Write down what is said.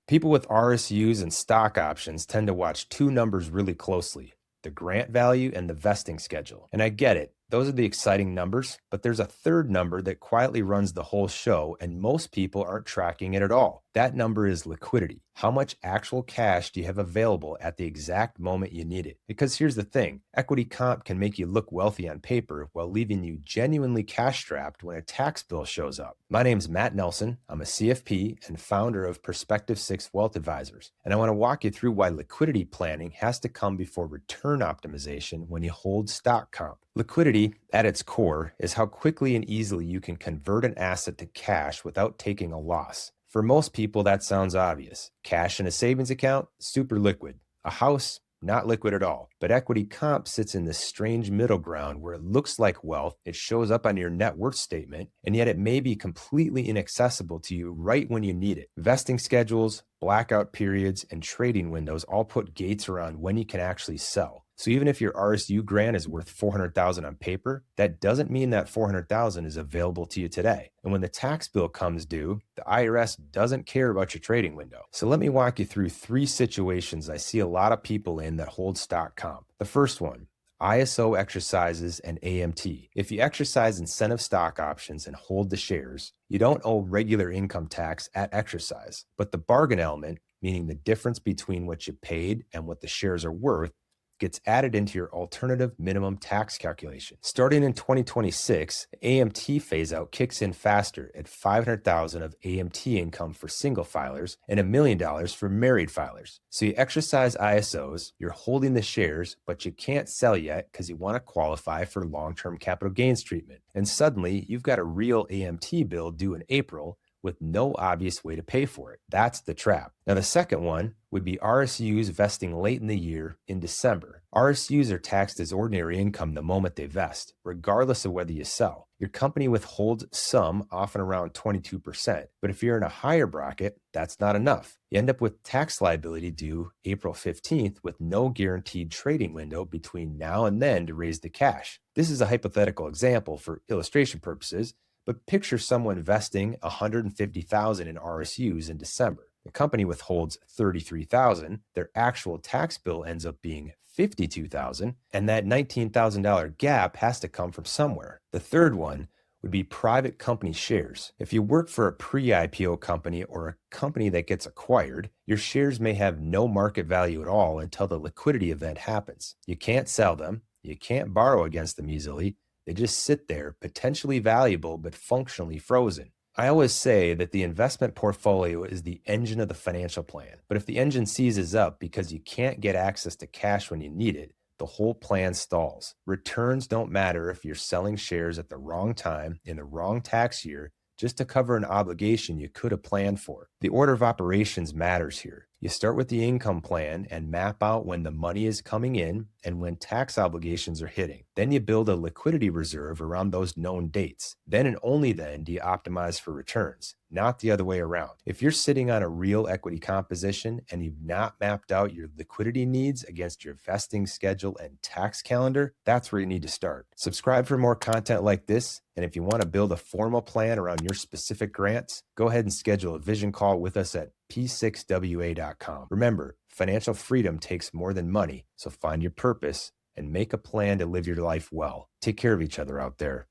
People with RSUs and stock options tend to watch two numbers really closely: the grant value and the vesting schedule. And I get it, those are the exciting numbers, but there's a third number that quietly runs the whole show, and most people aren't tracking it at all. That number is liquidity. How much actual cash do you have available at the exact moment you need it? Because here's the thing, equity comp can make you look wealthy on paper while leaving you genuinely cash strapped when a tax bill shows up. My name's Matt Nelson. I'm a CFP and founder of Perspective 6 Wealth Advisors, and I want to walk you through why liquidity planning has to come before return optimization when you hold stock comp. Liquidity, at its core, is how quickly and easily you can convert an asset to cash without taking a loss. For most people, that sounds obvious. Cash in a savings account, super liquid. A house, not liquid at all. But equity comp sits in this strange middle ground where it looks like wealth, it shows up on your net worth statement, and yet it may be completely inaccessible to you right when you need it. Vesting schedules, blackout periods, and trading windows all put gates around when you can actually sell. So even if your RSU grant is worth $400,000 on paper, that doesn't mean that $400,000 is available to you today. And when the tax bill comes due, the IRS doesn't care about your trading window. So let me walk you through three situations I see a lot of people in that hold stock comp. The first one, ISO exercises and AMT. If you exercise incentive stock options and hold the shares, you don't owe regular income tax at exercise. But the bargain element, meaning the difference between what you paid and what the shares are worth, gets added into your alternative minimum tax calculation. Starting in 2026, AMT phase out kicks in faster at $500,000 of AMT income for single filers and $1 million for married filers. So you exercise ISOs, you're holding the shares, but you can't sell yet because you want to qualify for long-term capital gains treatment. And suddenly you've got a real AMT bill due in April with no obvious way to pay for it. That's the trap. Now, the second one would be RSUs vesting late in the year in December. RSUs are taxed as ordinary income the moment they vest, regardless of whether you sell. Your company withholds some, often around 22%, but if you're in a higher bracket, that's not enough. You end up with tax liability due April 15th with no guaranteed trading window between now and then to raise the cash. This is a hypothetical example for illustration purposes, but picture someone vesting $150,000 in RSUs in December. The company withholds $33,000. Their actual tax bill ends up being $52,000, and that $19,000 gap has to come from somewhere. The third one would be private company shares. If you work for a pre-IPO company or a company that gets acquired, your shares may have no market value at all until the liquidity event happens. You can't sell them. You can't borrow against them easily. They just sit there, potentially valuable, but functionally frozen. I always say that the investment portfolio is the engine of the financial plan. But if the engine seizes up because you can't get access to cash when you need it, the whole plan stalls. Returns don't matter if you're selling shares at the wrong time, in the wrong tax year, just to cover an obligation you could have planned for. The order of operations matters here. You start with the income plan and map out when the money is coming in and when tax obligations are hitting. Then you build a liquidity reserve around those known dates. Then and only then do you optimize for returns, not the other way around. If you're sitting on a real equity composition and you've not mapped out your liquidity needs against your vesting schedule and tax calendar, that's where you need to start. Subscribe for more content like this. And if you want to build a formal plan around your specific grants, go ahead and schedule a vision call with us at p6wa.com. Remember, financial freedom takes more than money, so find your purpose and make a plan to live your life well. Take care of each other out there.